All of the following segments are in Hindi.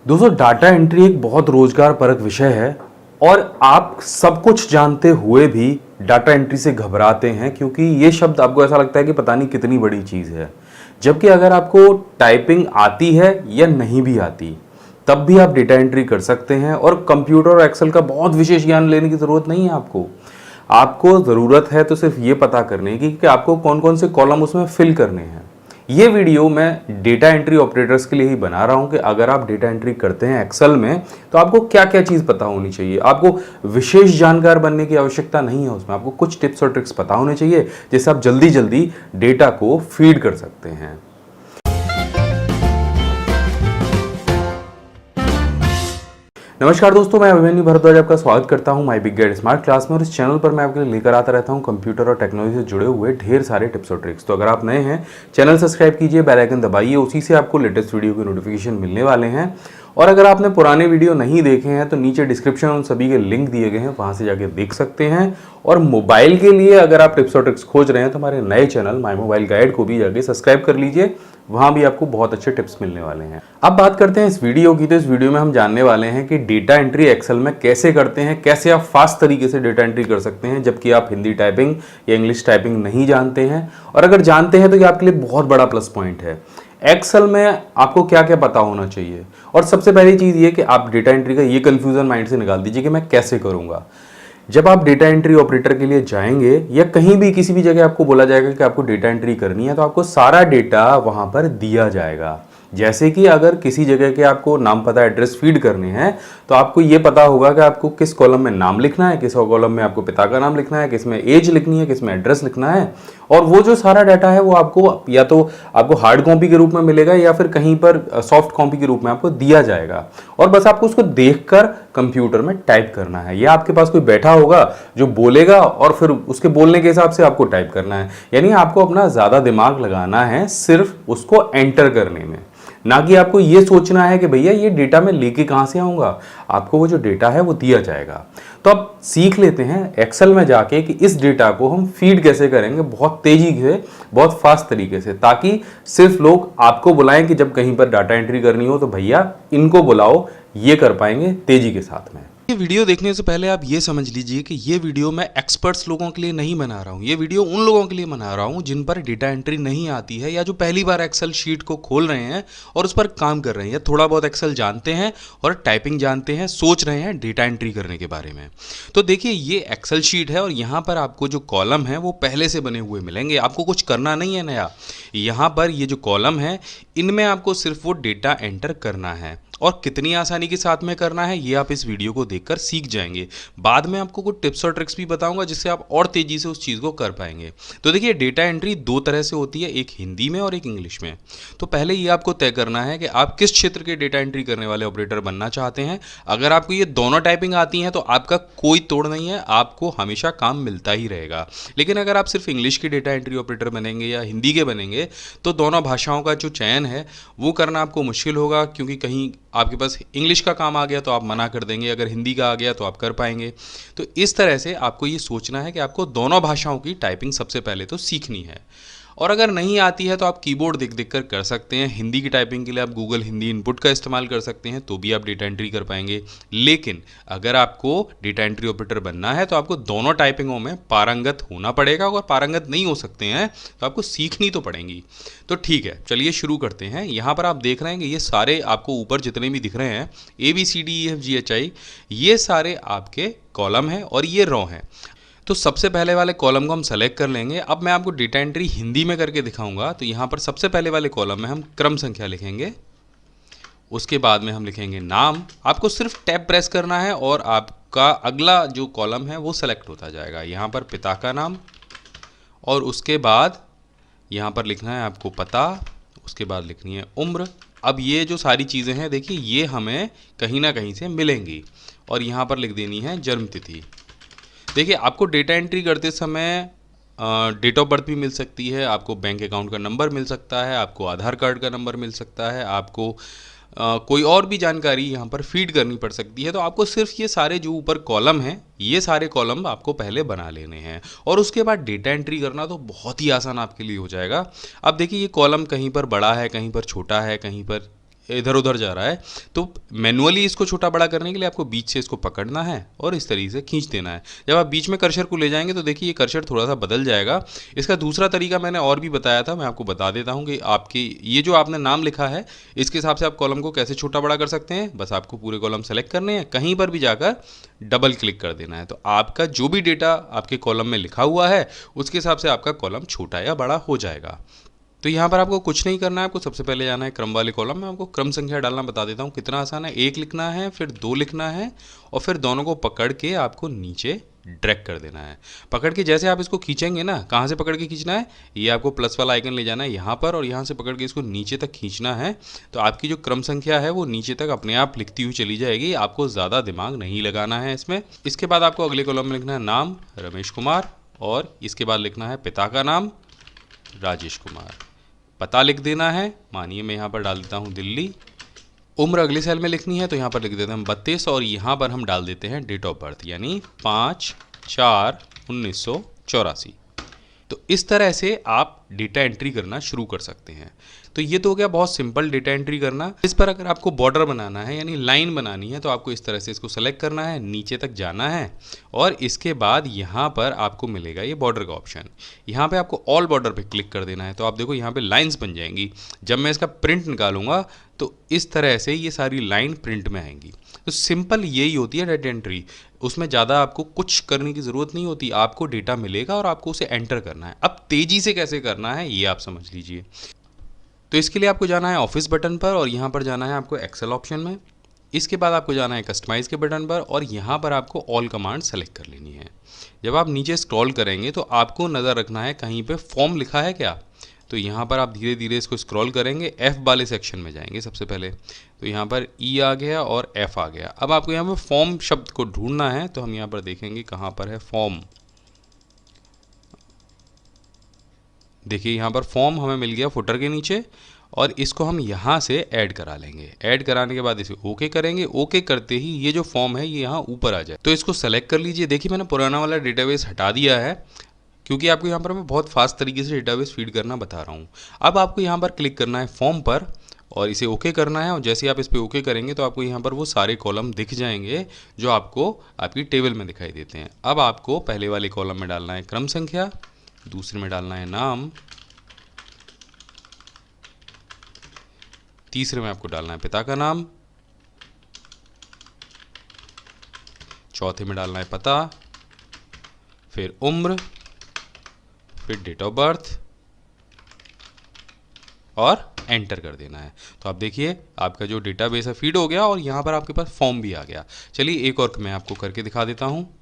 दोस्तों डाटा एंट्री एक बहुत रोजगार परक विषय है और आप सब कुछ जानते हुए भी डाटा एंट्री से घबराते हैं क्योंकि ये शब्द आपको ऐसा लगता है कि पता नहीं कितनी बड़ी चीज़ है। जबकि अगर आपको टाइपिंग आती है या नहीं भी आती तब भी आप डेटा एंट्री कर सकते हैं और कंप्यूटर और एक्सेल का बहुत विशेष ज्ञान लेने की ज़रूरत नहीं है आपको। आपको ज़रूरत है तो सिर्फ ये पता करने की कि आपको कौन कौन से कॉलम उसमें फिल करने हैं। ये वीडियो मैं डेटा एंट्री ऑपरेटर्स के लिए ही बना रहा हूं कि अगर आप डेटा एंट्री करते हैं एक्सेल में तो आपको क्या क्या चीज़ पता होनी चाहिए। आपको विशेष जानकार बनने की आवश्यकता नहीं है, उसमें आपको कुछ टिप्स और ट्रिक्स पता होने चाहिए जिससे आप जल्दी जल्दी डेटा को फीड कर सकते हैं। नमस्कार दोस्तों, मैं अभिमन्यु भारद्वाज आपका स्वागत करता हूं my big guide smart class में। और इस चैनल पर मैं आपके लिए लेकर आता रहता हूं कंप्यूटर और टेक्नोलॉजी से जुड़े हुए ढेर सारे टिप्स और ट्रिक्स। तो अगर आप नए हैं चैनल सब्सक्राइब कीजिए, बेल आइकन दबाइए, उसी से आपको लेटेस्ट वीडियो के नोटिफिकेशन मिलने वाले हैं। और अगर आपने पुराने वीडियो नहीं देखे हैं तो नीचे डिस्क्रिप्शन में उन सभी के लिंक दिए गए हैं, वहां से जाके देख सकते हैं। और मोबाइल के लिए अगर आप टिप्स और ट्रिक्स खोज रहे हैं तो हमारे नए चैनल माय मोबाइल गाइड को भी जाके सब्सक्राइब कर लीजिए, वहां भी आपको बहुत अच्छे टिप्स मिलने वाले हैं। अब बात करते हैं इस वीडियो की। तो इस वीडियो में हम जानने वाले हैं कि डेटा एंट्री एक्सेल में कैसे करते हैं, कैसे आप फास्ट तरीके से डेटा एंट्री कर सकते हैं जबकि आप हिंदी टाइपिंग या इंग्लिश टाइपिंग नहीं जानते हैं। और अगर जानते हैं तो ये आपके लिए बहुत बड़ा प्लस पॉइंट है। एक्सेल में आपको क्या क्या पता होना चाहिए। और सबसे पहली चीज़ ये कि आप डेटा एंट्री का ये कन्फ्यूज़न माइंड से निकाल दीजिए कि मैं कैसे करूँगा। जब आप डेटा एंट्री ऑपरेटर के लिए जाएंगे या कहीं भी किसी भी जगह आपको बोला जाएगा कि आपको डेटा एंट्री करनी है तो आपको सारा डेटा वहां पर दिया जाएगा। जैसे कि अगर किसी जगह के आपको नाम पता एड्रेस फीड करने हैं तो आपको ये पता होगा कि आपको किस कॉलम में नाम लिखना है, किस कॉलम में आपको पिता का नाम लिखना है, किस में एज लिखनी है, किस में एड्रेस लिखना है। और वो जो सारा डाटा है वो आपको या तो आपको हार्ड कॉपी के रूप में मिलेगा या फिर कहीं पर सॉफ्ट कॉपी के रूप में आपको दिया जाएगा। और बस आपको उसको देखकर कंप्यूटर में टाइप करना है या आपके पास कोई बैठा होगा जो बोलेगा और फिर उसके बोलने के हिसाब से आपको टाइप करना है। यानी आपको अपना ज़्यादा दिमाग लगाना है सिर्फ उसको एंटर करने में, ना कि आपको ये सोचना है कि भैया ये डेटा मैं लेके कहाँ से आऊँगा। आपको वो जो डेटा है वो दिया जाएगा। तो अब सीख लेते हैं एक्सेल में जाके कि इस डेटा को हम फीड कैसे करेंगे बहुत तेजी से, बहुत फास्ट तरीके से, ताकि सिर्फ लोग आपको बुलाएं कि जब कहीं पर डाटा एंट्री करनी हो तो भैया इनको बुलाओ, ये कर पाएंगे तेजी के साथ में। ये वीडियो देखने से पहले आप ये समझ लीजिए कि ये वीडियो मैं एक्सपर्ट्स लोगों के लिए नहीं बना रहा हूँ। ये वीडियो उन लोगों के लिए बना रहा हूँ जिन पर डेटा एंट्री नहीं आती है या जो पहली बार एक्सेल शीट को खोल रहे हैं और उस पर काम कर रहे हैं या थोड़ा बहुत एक्सेल जानते हैं और टाइपिंग जानते हैं, सोच रहे हैं डेटा एंट्री करने के बारे में। तो देखिए ये एक्सेल शीट है और यहाँ पर आपको जो कॉलम है वो पहले से बने हुए मिलेंगे। आपको कुछ करना नहीं है नया। यहाँ पर ये जो कॉलम है इनमें आपको सिर्फ वो डेटा एंटर करना है और कितनी आसानी के साथ में करना है ये आप इस वीडियो को देखकर सीख जाएंगे। बाद में आपको कुछ टिप्स और ट्रिक्स भी बताऊंगा जिससे आप और तेजी से उस चीज़ को कर पाएंगे। तो देखिए डेटा एंट्री दो तरह से होती है, एक हिंदी में और एक इंग्लिश में। तो पहले ये आपको तय करना है कि आप किस क्षेत्र के डेटा एंट्री करने वाले ऑपरेटर बनना चाहते हैं। अगर आपको ये दोनों टाइपिंग आती हैं तो आपका कोई तोड़ नहीं है, आपको हमेशा काम मिलता ही रहेगा। लेकिन अगर आप सिर्फ इंग्लिश के डेटा एंट्री ऑपरेटर बनेंगे या हिंदी के बनेंगे तो दोनों भाषाओं का जो चयन है वो करना आपको मुश्किल होगा, क्योंकि कहीं आपके पास इंग्लिश का काम आ गया तो आप मना कर देंगे, अगर हिंदी का आ गया तो आप कर पाएंगे। तो इस तरह से आपको ये सोचना है कि आपको दोनों भाषाओं की टाइपिंग सबसे पहले तो सीखनी है। और अगर नहीं आती है तो आप कीबोर्ड देख देख कर सकते हैं। हिंदी की टाइपिंग के लिए आप गूगल हिंदी इनपुट का इस्तेमाल कर सकते हैं, तो भी आप डेटा एंट्री कर पाएंगे। लेकिन अगर आपको डेटा एंट्री ऑपरेटर बनना है तो आपको दोनों टाइपिंगों में पारंगत होना पड़ेगा। अगर पारंगत नहीं हो सकते हैं तो आपको सीखनी तो पड़ेंगी। तो ठीक है, चलिए शुरू करते हैं। यहाँ पर आप देख रहे हैं कि ये सारे आपको ऊपर जितने भी दिख रहे हैं ABCDEFGHI, ये सारे आपके कॉलम हैं और ये रो हैं। तो सबसे पहले वाले कॉलम को हम सेलेक्ट कर लेंगे। अब मैं आपको डेटा एंट्री हिंदी में करके दिखाऊंगा। तो यहाँ पर सबसे पहले वाले कॉलम में हम क्रम संख्या लिखेंगे, उसके बाद में हम लिखेंगे नाम। आपको सिर्फ टैब प्रेस करना है और आपका अगला जो कॉलम है वो सेलेक्ट होता जाएगा। यहाँ पर पिता का नाम और उसके बाद यहाँ पर लिखना है आपको पता, उसके बाद लिखनी है उम्र। अब ये जो सारी चीज़ें हैं देखिए ये हमें कहीं ना कहीं से मिलेंगी और यहाँ पर लिख देनी है जन्म तिथि। देखिए आपको डेटा एंट्री करते समय डेट ऑफ बर्थ भी मिल सकती है, आपको बैंक अकाउंट का नंबर मिल सकता है, आपको आधार कार्ड का नंबर मिल सकता है, आपको कोई और भी जानकारी यहाँ पर फीड करनी पड़ सकती है। तो आपको सिर्फ ये सारे जो ऊपर कॉलम हैं ये सारे कॉलम आपको पहले बना लेने हैं और उसके बाद डेटा एंट्री करना तो बहुत ही आसान आपके लिए हो जाएगा। अब देखिए ये कॉलम कहीं पर बड़ा है, कहीं पर छोटा है, कहीं पर इधर उधर जा रहा है, तो मैनुअली इसको छोटा बड़ा करने के लिए आपको बीच से इसको पकड़ना है और इस तरीके से खींच देना है। जब आप बीच में कर्सर को ले जाएंगे तो देखिए ये कर्सर थोड़ा सा बदल जाएगा। इसका दूसरा तरीका मैंने और भी बताया था, मैं आपको बता देता हूँ कि आपकी ये जो आपने नाम लिखा है इसके हिसाब से आप कॉलम को कैसे छोटा बड़ा कर सकते हैं। बस आपको पूरे कॉलम सेलेक्ट करने हैं, कहीं पर भी जाकर डबल क्लिक कर देना है, तो आपका जो भी डेटा आपके कॉलम में लिखा हुआ है उसके हिसाब से आपका कॉलम छोटा या बड़ा हो जाएगा। तो यहाँ पर आपको कुछ नहीं करना है, आपको सबसे पहले जाना है क्रम वाले कॉलम में। आपको क्रम संख्या डालना बता देता हूँ कितना आसान है। 1 लिखना है, फिर 2 लिखना है और फिर दोनों को पकड़ के आपको नीचे ड्रैग कर देना है। पकड़ के जैसे आप इसको खींचेंगे ना, कहाँ से पकड़ के खींचना है, ये आपको प्लस वाला आइकन ले जाना है यहाँ पर और यहाँ से पकड़ के इसको नीचे तक खींचना है। तो आपकी जो क्रम संख्या है वो नीचे तक अपने आप लिखती हुई चली जाएगी, आपको ज़्यादा दिमाग नहीं लगाना है इसमें। इसके बाद आपको अगले कॉलम में लिखना है नाम रमेश कुमार और इसके बाद लिखना है पिता का नाम राजेश कुमार। पता लिख देना है, मानिए मैं यहाँ पर डाल देता हूँ दिल्ली। उम्र अगले सेल में लिखनी है तो यहाँ पर लिख देते हैं हम 32 और यहाँ पर हम डाल देते हैं डेट ऑफ बर्थ यानी 5/4/1984। तो इस तरह से आप डेटा एंट्री करना शुरू कर सकते हैं। तो ये तो हो गया बहुत सिंपल डेटा एंट्री करना। इस पर अगर आपको बॉर्डर बनाना है यानी लाइन बनानी है तो आपको इस तरह से इसको सेलेक्ट करना है, नीचे तक जाना है और इसके बाद यहाँ पर आपको मिलेगा ये बॉर्डर का ऑप्शन। यहाँ पे आपको ऑल बॉर्डर पे क्लिक कर देना है, तो आप देखो यहाँ पे लाइंस बन जाएंगी। जब मैं इसका प्रिंट निकालूंगा तो इस तरह से ये सारी लाइन प्रिंट में आएंगी। तो सिंपल यही होती है डेटा एंट्री, उसमें ज़्यादा आपको कुछ करने की ज़रूरत नहीं होती, आपको डेटा मिलेगा और आपको उसे एंटर करना है। अब तेज़ी से कैसे करना है ये आप समझ लीजिए। तो इसके लिए आपको जाना है ऑफिस बटन पर और यहाँ पर जाना है आपको एक्सेल ऑप्शन में। इसके बाद आपको जाना है कस्टमाइज़ के बटन पर और यहाँ पर आपको ऑल कमांड सेलेक्ट कर लेनी है। जब आप नीचे स्क्रॉल करेंगे तो आपको नज़र रखना है कहीं पे फॉर्म लिखा है क्या, तो यहाँ पर आप धीरे धीरे इसको स्क्रॉल करेंगे, एफ वाले सेक्शन में जाएंगे सबसे पहले। तो यहाँ पर ई आ गया और एफ आ गया। अब आपको यहाँ पर फॉर्म शब्द को ढूंढना है, तो हम यहाँ पर देखेंगे कहाँ पर है फॉर्म। देखिए यहाँ पर फॉर्म हमें मिल गया फुटर के नीचे और इसको हम यहाँ से ऐड करा लेंगे। ऐड कराने के बाद इसे ओके करेंगे। ओके करते ही ये जो फॉर्म है ये यहाँ ऊपर आ जाए, तो इसको सेलेक्ट कर लीजिए। देखिए मैंने पुराना वाला डेटाबेस हटा दिया है क्योंकि आपको यहाँ पर मैं बहुत फास्ट तरीके से डेटाबेस फीड करना बता रहा हूँ। अब आपको यहाँ पर क्लिक करना है फॉर्म पर और इसे ओके करना है और जैसे आप इस पर ओके करेंगे तो आपको यहाँ पर वो सारे कॉलम दिख जाएंगे जो आपको आपकी टेबल में दिखाई देते हैं। अब आपको पहले वाले कॉलम में डालना है क्रम संख्या, दूसरे में डालना है नाम, तीसरे में आपको डालना है पिता का नाम, चौथे में डालना है पता, फिर उम्र, फिर डेट ऑफ बर्थ और एंटर कर देना है। तो आप देखिए आपका जो डेटाबेस है फीड हो गया और यहाँ पर आपके पास फॉर्म भी आ गया। चलिए एक और मैं आपको करके दिखा देता हूँ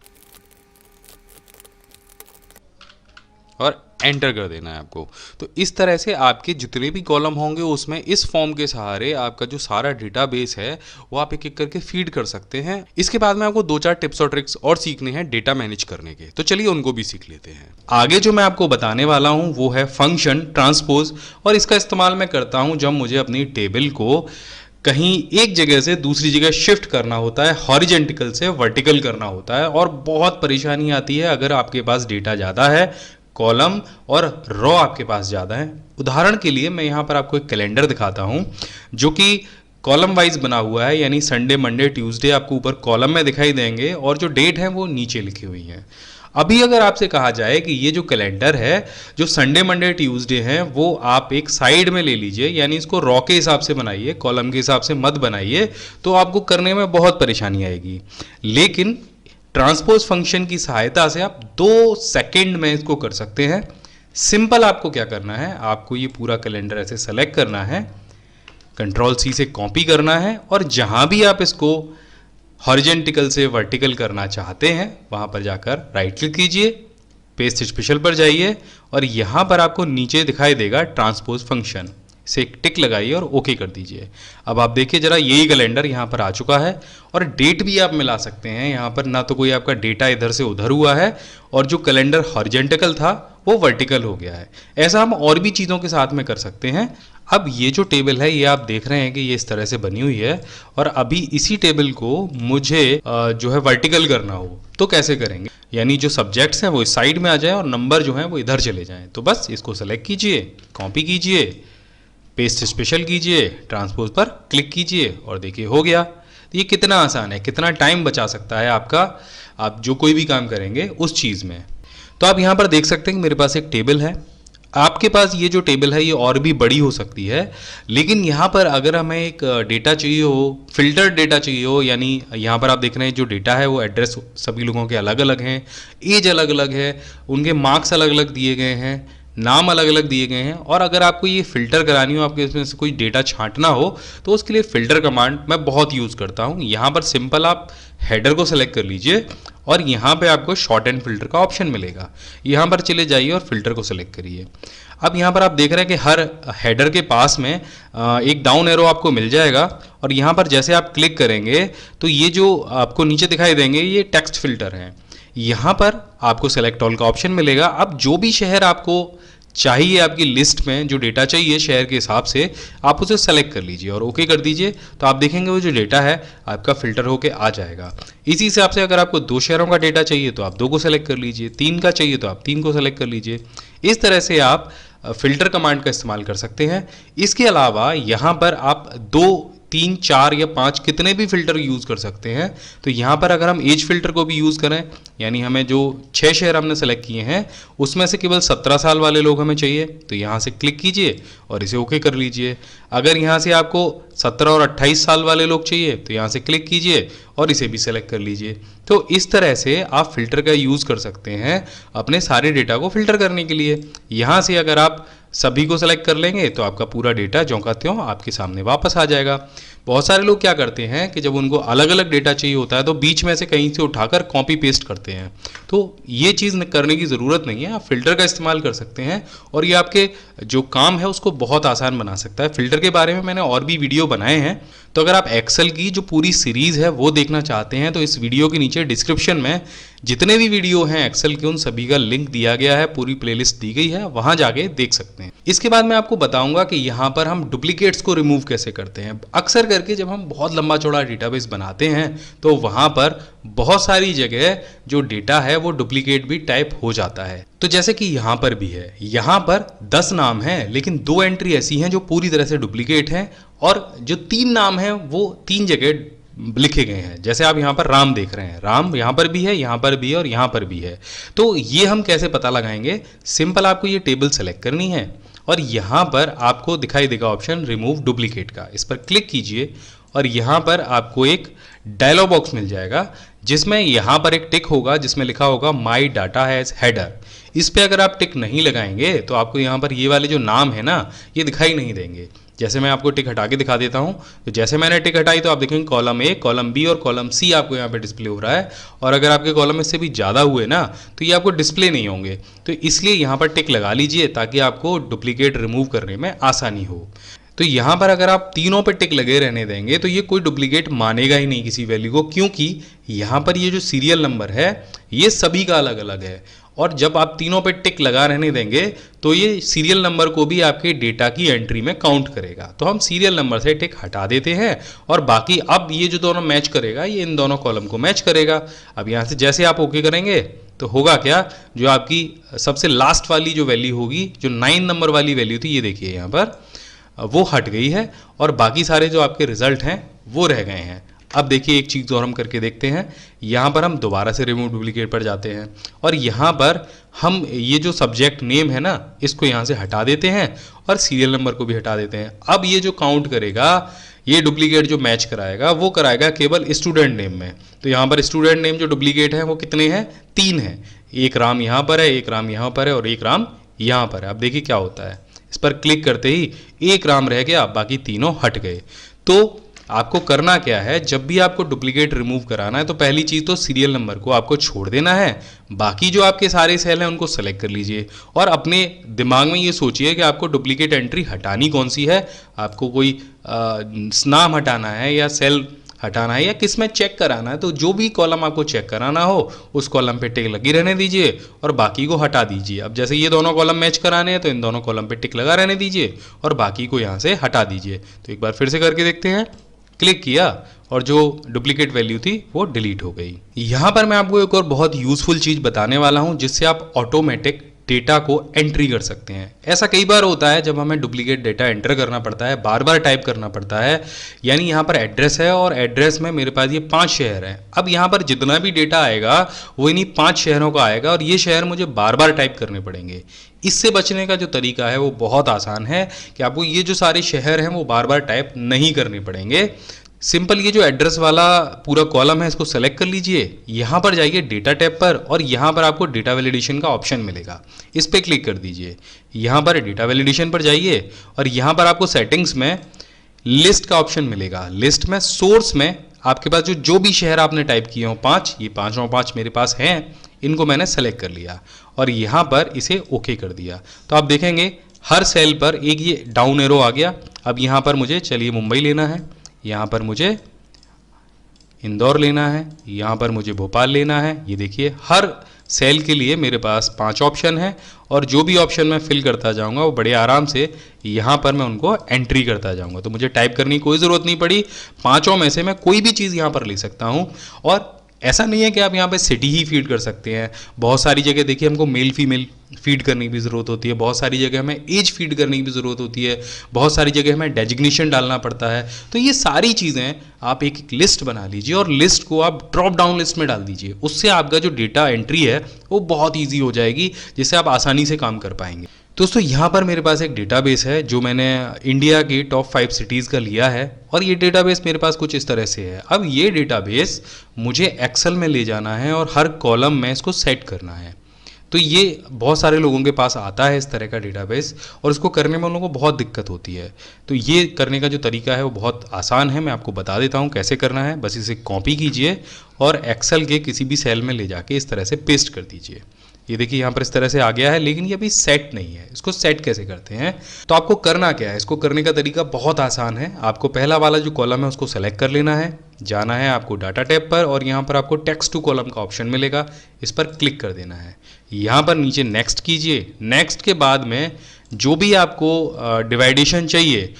और एंटर कर देना है आपको। तो इस तरह से आपके जितने भी कॉलम होंगे उसमें इस फॉर्म के सहारे आपका जो सारा डेटाबेस है वो आप एक एक करके फीड कर सकते हैं। इसके बाद में आपको 2-4 टिप्स और ट्रिक्स और सीखने हैं डेटा मैनेज करने के, तो चलिए उनको भी सीख लेते हैं। आगे जो मैं आपको बताने वाला हूं वो है फंक्शन ट्रांसपोज, और इसका इस्तेमाल मैं करता हूं जब मुझे अपनी टेबल को कहीं एक जगह से दूसरी जगह शिफ्ट करना होता है, हॉरिजेंटल से वर्टिकल करना होता है और बहुत परेशानी आती है अगर आपके पास डेटा ज़्यादा है, कॉलम और रो आपके पास ज़्यादा है। उदाहरण के लिए मैं यहाँ पर आपको एक कैलेंडर दिखाता हूँ जो कि कॉलम वाइज बना हुआ है, यानी संडे मंडे ट्यूसडे आपको ऊपर कॉलम में दिखाई देंगे और जो डेट है वो नीचे लिखी हुई है। अभी अगर आपसे कहा जाए कि ये जो कैलेंडर है जो संडे मंडे ट्यूसडे है वो आप एक साइड में ले लीजिए, यानी इसको रॉ के हिसाब से बनाइए, कॉलम के हिसाब से मत बनाइए, तो आपको करने में बहुत परेशानी आएगी। लेकिन ट्रांसपोज फंक्शन की सहायता से आप 2 सेकंड में इसको कर सकते हैं। सिंपल आपको क्या करना है, आपको ये पूरा कैलेंडर ऐसे सेलेक्ट करना है, कंट्रोल सी से कॉपी करना है और जहां भी आप इसको हॉरिजेंटल से वर्टिकल करना चाहते हैं वहां पर जाकर राइट क्लिक कीजिए, पेस्ट स्पेशल पर जाइए और यहां पर आपको नीचे दिखाई देगा ट्रांसपोज फंक्शन, से एक टिक लगाइए और ओके कर दीजिए। अब आप देखिए जरा यही कैलेंडर यहाँ पर आ चुका है और डेट भी आप मिला सकते हैं। यहाँ पर ना तो कोई आपका डेटा इधर से उधर हुआ है और जो कैलेंडर हॉरिजेंटल था वो वर्टिकल हो गया है। ऐसा हम और भी चीज़ों के साथ में कर सकते हैं। अब ये जो टेबल है ये आप देख रहे हैं कि ये इस तरह से बनी हुई है और अभी इसी टेबल को मुझे जो है वर्टिकल करना हो तो कैसे करेंगे, यानी जो सब्जेक्ट्स हैं वो इस साइड में आ जाए और नंबर जो है वो इधर चले जाएं। तो बस इसको सेलेक्ट कीजिए, कॉपी कीजिए, पेस्ट स्पेशल कीजिए, ट्रांसपोज पर क्लिक कीजिए और देखिए हो गया। तो ये कितना आसान है, कितना टाइम बचा सकता है आपका, आप जो कोई भी काम करेंगे उस चीज़ में। तो आप यहाँ पर देख सकते हैं कि मेरे पास एक टेबल है। आपके पास ये जो टेबल है ये और भी बड़ी हो सकती है, लेकिन यहाँ पर अगर हमें एक डेटा चाहिए हो, फिल्टर्ड डेटा चाहिए हो, यानी यहाँ पर आप देख रहे हैं जो डेटा है वो एड्रेस सभी लोगों के अलग अलग हैं, एज अलग अलग है, उनके मार्क्स अलग अलग दिए गए हैं, नाम अलग अलग दिए गए हैं, और अगर आपको ये फ़िल्टर करानी हो, आपके इसमें से कोई डेटा छांटना हो, तो उसके लिए फ़िल्टर कमांड मैं बहुत यूज़ करता हूँ। यहाँ पर सिंपल आप हेडर को सेलेक्ट कर लीजिए और यहाँ पे आपको शॉर्ट एंड फिल्टर का ऑप्शन मिलेगा। यहाँ पर चले जाइए और फिल्टर को सेलेक्ट करिए। अब यहाँ पर आप देख रहे हैं कि हर हेडर के पास में एक डाउन एरो आपको मिल जाएगा, और यहाँ पर जैसे आप क्लिक करेंगे तो ये जो आपको नीचे दिखाई देंगे ये टेक्स्ट फिल्टर हैं। यहाँ पर आपको सेलेक्ट ऑल का ऑप्शन मिलेगा। अब जो भी शहर आपको चाहिए, आपकी लिस्ट में जो डेटा चाहिए शहर के हिसाब से, आप उसे सेलेक्ट कर लीजिए और ओके कर दीजिए। तो आप देखेंगे वो जो डेटा है आपका फिल्टर होके आ जाएगा। इसी हिसाब से अगर आपको 2 शहरों का डेटा चाहिए तो आप 2 को सेलेक्ट कर लीजिए, 3 का चाहिए तो आप 3 को सेलेक्ट कर लीजिए। इस तरह से आप फिल्टर कमांड का इस्तेमाल कर सकते हैं। इसके अलावा यहाँ पर आप 2, 3, 4 या 5 कितने भी फिल्टर यूज़ कर सकते हैं। तो यहाँ पर अगर हम एज फिल्टर को भी यूज़ करें, यानी हमें जो 6 शहर हमने सेलेक्ट किए हैं उसमें से केवल 17 साल वाले लोग हमें चाहिए, तो यहाँ से क्लिक कीजिए और इसे ओके कर लीजिए। अगर यहाँ से आपको 17 और 28 साल वाले लोग चाहिए तो यहाँ से क्लिक कीजिए और इसे भी सेलेक्ट कर लीजिए। तो इस तरह से आप फिल्टर का यूज़ कर सकते हैं अपने सारे डेटा को फिल्टर करने के लिए। यहाँ से अगर आप सभी को सेलेक्ट कर लेंगे तो आपका पूरा डेटा ज्यों का त्यों आपके सामने वापस आ जाएगा। बहुत सारे लोग क्या करते हैं कि जब उनको अलग अलग डेटा चाहिए होता है तो बीच में से कहीं से उठाकर कॉपी पेस्ट करते हैं। तो ये चीज़ करने की ज़रूरत नहीं है, आप फिल्टर का इस्तेमाल कर सकते हैं और ये आपके जो काम है उसको बहुत आसान बना सकता है। फिल्टर के बारे में मैंने और भी वीडियो बनाए हैं, तो अगर आप एक्सेल की जो पूरी सीरीज़ है वो देखना चाहते हैं तो इस वीडियो के नीचे डिस्क्रिप्शन में जितने भी वीडियो हैं एक्सेल के उन सभी का लिंक दिया गया है, पूरी प्लेलिस्ट दी गई है, वहां जाके देख सकते हैं। इसके बाद मैं आपको बताऊंगा कि यहाँ पर हम डुप्लीकेट्स को रिमूव कैसे करते हैं। अक्सर करके जब हम बहुत लंबा चौड़ा डेटाबेस बनाते हैं तो वहां पर बहुत सारी जगह जो डेटा है वो डुप्लीकेट भी टाइप हो जाता है। तो जैसे कि यहाँ पर भी है, यहाँ पर 10 नाम हैं लेकिन 2 एंट्री ऐसी हैं जो पूरी तरह से डुप्लीकेट हैं, और जो 3 नाम हैं वो 3 जगह लिखे गए हैं। जैसे आप यहाँ पर राम देख रहे हैं, राम यहाँ पर भी है, यहाँ पर भी है और यहाँ पर भी है। तो ये हम कैसे पता लगाएंगे? सिंपल आपको ये टेबल सेलेक्ट करनी है और यहाँ पर आपको दिखाई देगा ऑप्शन रिमूव डुप्लीकेट का, इस पर क्लिक कीजिए और यहाँ पर आपको एक डायलॉग बॉक्स मिल जाएगा जिसमें यहाँ पर एक टिक होगा जिसमें लिखा होगा माई डाटा हैज हेडर। इस पे अगर आप टिक नहीं लगाएंगे तो आपको यहाँ पर ये वाले जो नाम है ना ये दिखाई नहीं देंगे। जैसे मैं आपको टिक हटा के दिखा देता हूँ, तो जैसे मैंने टिक हटाई तो आप देखेंगे कॉलम ए, कॉलम बी और कॉलम सी आपको यहाँ पे डिस्प्ले हो रहा है, और अगर आपके कॉलम इससे भी ज़्यादा हुए ना तो ये आपको डिस्प्ले नहीं होंगे। तो इसलिए यहाँ पर टिक लगा लीजिए ताकि आपको डुप्लीकेट रिमूव करने में आसानी हो। तो यहाँ पर अगर आप तीनों पे टिक लगे रहने देंगे तो ये कोई डुप्लीकेट मानेगा ही नहीं किसी वैल्यू को, क्योंकि यहाँ पर ये जो सीरियल नंबर है ये सभी का अलग अलग है, और जब आप तीनों पे टिक लगा रहने देंगे तो ये सीरियल नंबर को भी आपके डेटा की एंट्री में काउंट करेगा। तो हम सीरियल नंबर से टिक हटा देते हैं और बाकी अब ये जो दोनों मैच करेगा ये इन दोनों कॉलम को मैच करेगा। अब यहाँ से जैसे आप ओके करेंगे तो होगा क्या, जो आपकी सबसे लास्ट वाली जो वैल्यू होगी, जो 9 नंबर वाली वैल्यू थी, ये देखिए यहाँ पर वो हट गई है और बाकी सारे जो आपके रिजल्ट हैं वो रह गए हैं। अब देखिए एक चीज़ और हम करके देखते हैं। यहाँ पर हम दोबारा से रिमूव डुप्लीकेट पर जाते हैं और यहाँ पर हम ये जो सब्जेक्ट नेम है ना इसको यहाँ से हटा देते हैं और सीरियल नंबर को भी हटा देते हैं। अब ये जो काउंट करेगा, ये डुप्लीकेट जो मैच कराएगा वो कराएगा केवल स्टूडेंट नेम में। तो यहाँ पर स्टूडेंट नेम जो डुप्लीकेट है वो कितने हैं? 3 हैं। एक राम यहाँ पर है, एक राम यहाँ पर है और एक राम यहाँ पर है। अब देखिए क्या होता है, इस पर क्लिक करते ही एक राम रह गया, बाकी तीनों हट गए। तो आपको करना क्या है, जब भी आपको डुप्लीकेट रिमूव कराना है तो पहली चीज़ तो सीरियल नंबर को आपको छोड़ देना है, बाकी जो आपके सारे सेल हैं उनको सेलेक्ट कर लीजिए और अपने दिमाग में ये सोचिए कि आपको डुप्लीकेट एंट्री हटानी कौन सी है। आपको कोई नाम हटाना है या सेल हटाना है या किस में चेक कराना है। तो जो भी कॉलम आपको चेक कराना हो उस कॉलम पे टिक लगी रहने दीजिए और बाकी को हटा दीजिए। अब जैसे ये दोनों कॉलम मैच कराने हैं तो इन दोनों कॉलम पे टिक लगा रहने दीजिए और बाकी को यहाँ से हटा दीजिए। तो एक बार फिर से करके देखते हैं। क्लिक किया और जो डुप्लीकेट वैल्यू थी वो डिलीट हो गई। यहाँ पर मैं आपको एक और बहुत यूज़फुल चीज़ बताने वाला हूँ जिससे आप ऑटोमेटिक डेटा को एंट्री कर सकते हैं। ऐसा कई बार होता है जब हमें डुप्लीकेट डेटा एंटर करना पड़ता है, बार बार टाइप करना पड़ता है। यानी यहाँ पर एड्रेस है और एड्रेस में मेरे पास ये 5 शहर हैं। अब यहाँ पर जितना भी डेटा आएगा वो इन्हीं 5 शहरों का आएगा और ये शहर मुझे बार बार टाइप करने पड़ेंगे। इससे बचने का जो तरीका है वो बहुत आसान है कि आपको ये जो सारे शहर हैं वो बार बार टाइप नहीं करने पड़ेंगे। सिंपल ये जो एड्रेस वाला पूरा कॉलम है इसको सेलेक्ट कर लीजिए, यहाँ पर जाइए डेटा टैब पर और यहाँ पर आपको डेटा वैलिडेशन का ऑप्शन मिलेगा, इस पर क्लिक कर दीजिए। यहाँ पर डेटा वैलिडेशन पर जाइए और यहाँ पर आपको सेटिंग्स में लिस्ट का ऑप्शन मिलेगा। लिस्ट में सोर्स में आपके पास जो भी शहर आपने टाइप किए हो 5, ये 5 मेरे पास हैं, इनको मैंने सेलेक्ट कर लिया और यहाँ पर इसे ओके कर दिया। तो आप देखेंगे हर सेल पर एक ये डाउन एरो आ गया। अब यहाँ पर मुझे चलिए मुंबई लेना है, यहाँ पर मुझे इंदौर लेना है, यहाँ पर मुझे भोपाल लेना है। ये देखिए हर सेल के लिए मेरे पास 5 ऑप्शन है और जो भी ऑप्शन मैं फिल करता जाऊँगा वो बड़े आराम से यहाँ पर मैं उनको एंट्री करता जाऊँगा। तो मुझे टाइप करने की कोई ज़रूरत नहीं पड़ी। 5 में से मैं कोई भी चीज़ यहाँ पर ले सकता हूँ। और ऐसा नहीं है कि आप यहाँ पे सिटी ही फीड कर सकते हैं। बहुत सारी जगह देखिए हमको मेल फीमेल फीड करने की भी ज़रूरत होती है, बहुत सारी जगह हमें एज फीड करने की भी ज़रूरत होती है, बहुत सारी जगह हमें डेजिग्नेशन डालना पड़ता है। तो ये सारी चीज़ें आप एक लिस्ट बना लीजिए और लिस्ट को आप ड्रॉप डाउन लिस्ट में डाल दीजिए। उससे आपका जो डेटा एंट्री है वो बहुत ईजी हो जाएगी, जिससे आप आसानी से काम कर पाएंगे। दोस्तों यहाँ पर मेरे पास एक डेटाबेस है जो मैंने इंडिया की टॉप 5 सिटीज़ का लिया है और ये डेटाबेस मेरे पास कुछ इस तरह से है। अब ये डेटाबेस मुझे एक्सेल में ले जाना है और हर कॉलम में इसको सेट करना है। तो ये बहुत सारे लोगों के पास आता है इस तरह का डेटाबेस और इसको करने में उन लोगों को बहुत दिक्कत होती है। तो ये करने का जो तरीका है वो बहुत आसान है, मैं आपको बता देता हूँ कैसे करना है। बस इसे कॉपी कीजिए और एक्सेल के किसी भी सेल में ले जाके इस तरह से पेस्ट कर दीजिए। ये देखिए यहाँ पर इस तरह से आ गया है, लेकिन ये अभी सेट नहीं है। इसको सेट कैसे करते हैं, तो आपको करना क्या है, इसको करने का तरीका बहुत आसान है। आपको पहला वाला जो कॉलम है उसको सेलेक्ट कर लेना है, जाना है आपको डाटा टैब पर और यहाँ पर आपको टेक्स्ट टू कॉलम का ऑप्शन मिलेगा, इस पर क्लिक कर देना है। यहाँ पर नीचे नेक्स्ट कीजिए। नेक्स्ट के बाद में जो भी आपको डिवाइडेशन चाहिए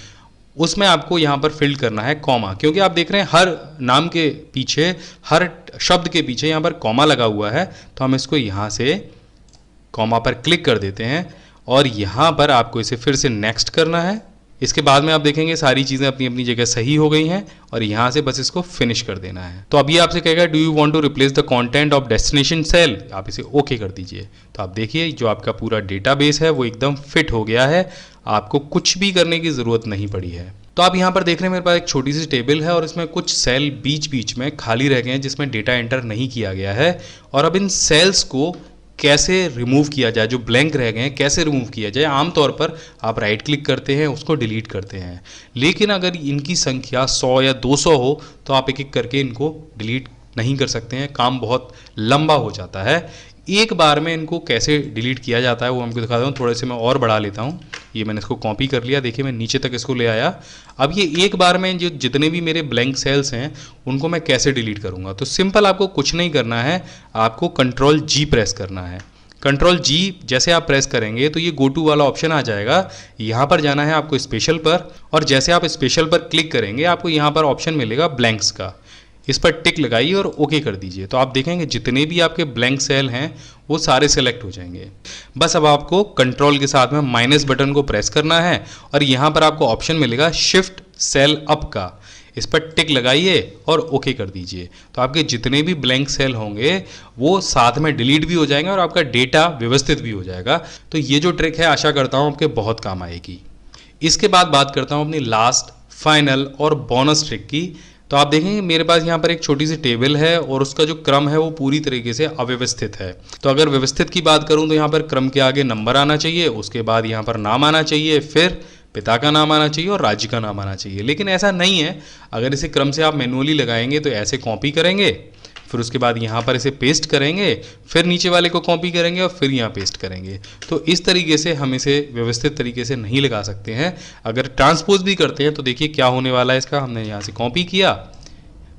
उसमें आपको यहाँ पर फिल करना है कॉमा, क्योंकि आप देख रहे हैं हर नाम के पीछे, हर शब्द के पीछे यहाँ पर कॉमा लगा हुआ है। तो हम इसको यहाँ से कॉमा पर क्लिक कर देते हैं और यहाँ पर आपको इसे फिर से नेक्स्ट करना है। इसके बाद में आप देखेंगे सारी चीज़ें अपनी अपनी जगह सही हो गई हैं और यहाँ से बस इसको फिनिश कर देना है। तो अभी आपसे कहेगा do you want to replace the content of destination cell, आप इसे ओके कर दीजिए। तो आप देखिए जो आपका पूरा डेटाबेस है वो एकदम फिट हो गया है, आपको कुछ भी करने की ज़रूरत नहीं पड़ी है। तो आप यहाँ पर देख रहे हैं मेरे पास एक छोटी सी टेबल है और इसमें कुछ सेल बीच बीच में खाली रह गए हैं जिसमें डेटा एंटर नहीं किया गया है। और अब इन सेल्स को कैसे रिमूव किया जाए, जो ब्लैंक रह गए हैं कैसे रिमूव किया जाए। आमतौर पर आप राइट क्लिक करते हैं, उसको डिलीट करते हैं, लेकिन अगर इनकी संख्या 100 या 200 हो तो आप एक एक करके इनको डिलीट नहीं कर सकते हैं, काम बहुत लंबा हो जाता है। एक बार में इनको कैसे डिलीट किया जाता है वो हमको दिखाता हूँ। थोड़े से मैं और बढ़ा लेता हूँ, ये मैंने इसको कॉपी कर लिया, देखिए मैं नीचे तक इसको ले आया। अब ये एक बार में जो जितने भी मेरे ब्लैंक सेल्स हैं उनको मैं कैसे डिलीट करूँगा, तो सिंपल आपको कुछ नहीं करना है, आपको Ctrl+G प्रेस करना है। Ctrl+G जैसे आप प्रेस करेंगे तो ये गो टू वाला ऑप्शन आ जाएगा। यहाँ पर जाना है आपको स्पेशल पर और जैसे आप स्पेशल पर क्लिक करेंगे आपको यहाँ पर ऑप्शन मिलेगा ब्लैंक्स का, इस पर टिक लगाइए और ओके कर दीजिए। तो आप देखेंगे जितने भी आपके ब्लैंक सेल हैं वो सारे सेलेक्ट हो जाएंगे। बस अब आपको कंट्रोल के साथ में माइनस बटन को प्रेस करना है और यहाँ पर आपको ऑप्शन मिलेगा शिफ्ट सेल अप का, इस पर टिक लगाइए और ओके कर दीजिए। तो आपके जितने भी ब्लैंक सेल होंगे वो साथ में डिलीट भी हो जाएंगे और आपका डेटा व्यवस्थित भी हो जाएगा। तो ये जो ट्रिक है आशा करता हूँ आपके बहुत काम आएगी। इसके बाद बात करता हूँ अपनी लास्ट, फाइनल और बोनस ट्रिक की। तो आप देखेंगे मेरे पास यहाँ पर एक छोटी सी टेबल है और उसका जो क्रम है वो पूरी तरीके से अव्यवस्थित है। तो अगर व्यवस्थित की बात करूँ तो यहाँ पर क्रम के आगे नंबर आना चाहिए, उसके बाद यहाँ पर नाम आना चाहिए, फिर पिता का नाम आना चाहिए और राज्य का नाम आना चाहिए। लेकिन ऐसा नहीं है, अगर इसे क्रम से आप मैनुअली लगाएंगे तो ऐसे कॉपी करेंगे, फिर उसके बाद यहाँ पर इसे पेस्ट करेंगे, फिर नीचे वाले को कॉपी करेंगे और फिर यहाँ पेस्ट करेंगे। तो इस तरीके से हम इसे व्यवस्थित तरीके से नहीं लगा सकते हैं। अगर ट्रांसपोज भी करते हैं तो देखिए क्या होने वाला है इसका, हमने यहाँ से कॉपी किया,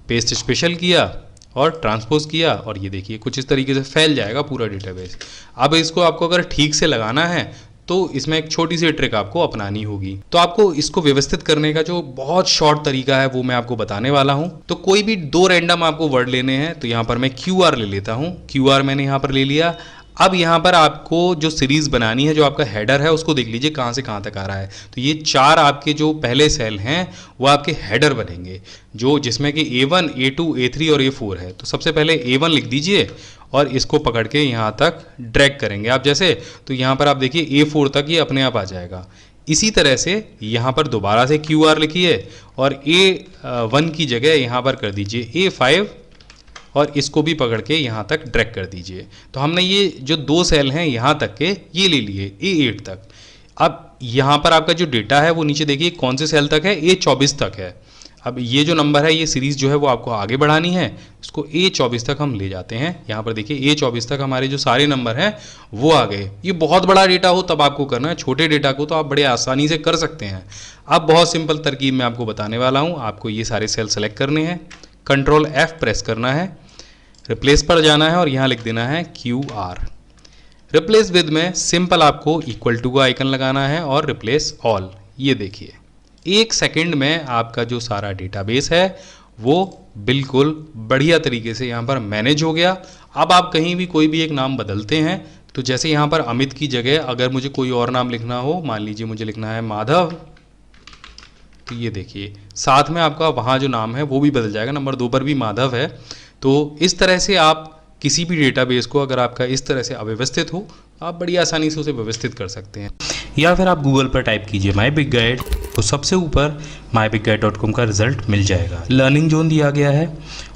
पेस्ट स्पेशल किया और ट्रांसपोज किया और ये देखिए कुछ इस तरीके से फैल जाएगा पूरा डेटाबेस। अब इसको आपको अगर ठीक से लगाना है तो इसमें एक छोटी सी ट्रिक आपको अपनानी होगी। तो आपको इसको व्यवस्थित करने का जो बहुत शॉर्ट तरीका है वो मैं आपको बताने वाला हूं। तो कोई भी 2 रैंडम आपको वर्ड लेने हैं, तो यहाँ पर मैं QR ले लेता हूँ। QR मैंने यहाँ पर ले लिया। अब यहाँ पर आपको जो सीरीज बनानी है, जो आपका हेडर है, उसको देख लीजिए कहाँ से कहाँ तक आ रहा है। तो ये 4 आपके जो पहले सेल हैं वो आपके हेडर बनेंगे, जो जिसमें कि A1, A2, A3 और A4 है। तो सबसे पहले A1 लिख दीजिए और इसको पकड़ के यहाँ तक ड्रैग करेंगे आप जैसे, तो यहाँ पर आप देखिए A4 तक ये अपने आप आ जाएगा। इसी तरह से यहाँ पर दोबारा से QR लिखिए और A1 की जगह यहाँ पर कर दीजिए A5 और इसको भी पकड़ के यहाँ तक ड्रैग कर दीजिए। तो हमने ये जो 2 सेल हैं यहाँ तक के ये ले लिए A8 तक। अब यहाँ पर आपका जो डेटा है वो नीचे देखिए कौन से सेल तक है, A24 तक है। अब ये जो नंबर है, ये सीरीज़ जो है वो आपको आगे बढ़ानी है, इसको A24 तक हम ले जाते हैं। यहाँ पर देखिए A24 तक हमारे जो सारे नंबर हैं वो आ गए। ये बहुत बड़ा डेटा हो तब आपको करना है, छोटे डेटा को तो आप बड़े आसानी से कर सकते हैं। अब बहुत सिंपल तरकीब मैं आपको बताने वाला हूँ। आपको ये सारे सेल सेलेक्ट करने हैं, Ctrl F प्रेस करना है, रिप्लेस पर जाना है और यहाँ लिख देना है QR। रिप्लेस विद में सिंपल आपको इक्वल टू का आइकन लगाना है और रिप्लेस ऑल। ये देखिए 1 सेकंड में आपका जो सारा डेटाबेस है वो बिल्कुल बढ़िया तरीके से यहाँ पर मैनेज हो गया। अब आप कहीं भी कोई भी एक नाम बदलते हैं, तो जैसे यहाँ पर अमित की जगह अगर मुझे कोई और नाम लिखना हो, मान लीजिए मुझे लिखना है माधव, तो ये देखिए साथ में आपका वहाँ जो नाम है वो भी बदल जाएगा, नंबर 2 पर भी माधव है। तो इस तरह से आप किसी भी डेटाबेस को अगर आपका इस तरह से अव्यवस्थित हो, आप बड़ी आसानी से उसे व्यवस्थित कर सकते हैं। या फिर आप गूगल पर टाइप कीजिए माई बिग गाइड, तो सबसे ऊपर mybiggguide.com का रिजल्ट मिल जाएगा। लर्निंग जोन दिया गया है,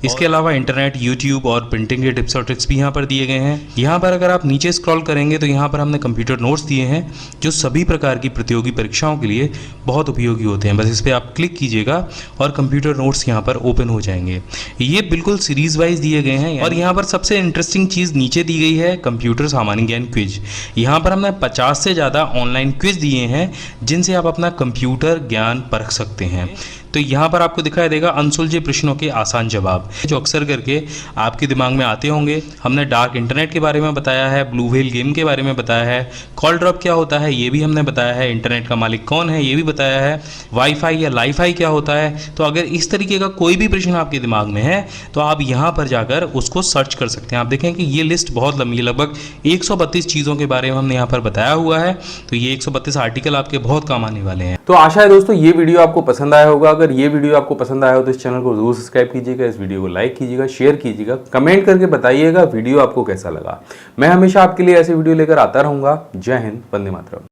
इसके अलावा इंटरनेट, यूट्यूब और प्रिंटिंग के टिप्स और ट्रिक्स भी यहाँ पर दिए गए हैं। यहाँ पर अगर आप नीचे स्क्रॉल करेंगे तो यहाँ पर हमने कंप्यूटर नोट्स दिए हैं जो सभी प्रकार की प्रतियोगी परीक्षाओं के लिए बहुत उपयोगी होते हैं। बस इस पर आप क्लिक कीजिएगा और कंप्यूटर नोट्स यहाँ पर ओपन हो जाएंगे। ये बिल्कुल सीरीज वाइज दिए गए हैं और यहाँ पर सबसे इंटरेस्टिंग चीज़ नीचे दी गई है कंप्यूटर सामान्य ज्ञान क्विज। यहाँ पर हमने 50 से ज़्यादा ऑनलाइन क्विज दिए हैं जिनसे आप अपना कंप्यूटर ज्ञान परख सकते हैं। तो यहाँ पर आपको दिखाई देगा अनसुलझे प्रश्नों के आसान जवाब, जो अक्सर करके आपके दिमाग में आते होंगे। हमने डार्क इंटरनेट के बारे में बताया है, ब्लू व्हेल गेम के बारे में बताया है, कॉल ड्रॉप क्या होता है ये भी हमने बताया है, इंटरनेट का मालिक कौन है ये भी बताया है, वाईफाई या लाईफाई क्या होता है। तो अगर इस तरीके का कोई भी प्रश्न आपके दिमाग में है तो आप यहाँ पर जाकर उसको सर्च कर सकते हैं। आप देखें कि ये लिस्ट बहुत लंबी है, लगभग 132 चीज़ों के बारे में हमने यहाँ पर बताया हुआ है। तो ये 132 आर्टिकल आपके बहुत काम आने वाले हैं। तो आशा है दोस्तों ये वीडियो आपको पसंद आया होगा। अगर ये वीडियो आपको पसंद आया हो तो इस चैनल को जरूर सब्सक्राइब कीजिएगा, इस वीडियो को लाइक कीजिएगा, शेयर कीजिएगा, कमेंट करके बताइएगा वीडियो आपको कैसा लगा। मैं हमेशा आपके लिए ऐसे वीडियो लेकर आता रहूंगा। जय हिंद, वंदे मातरम।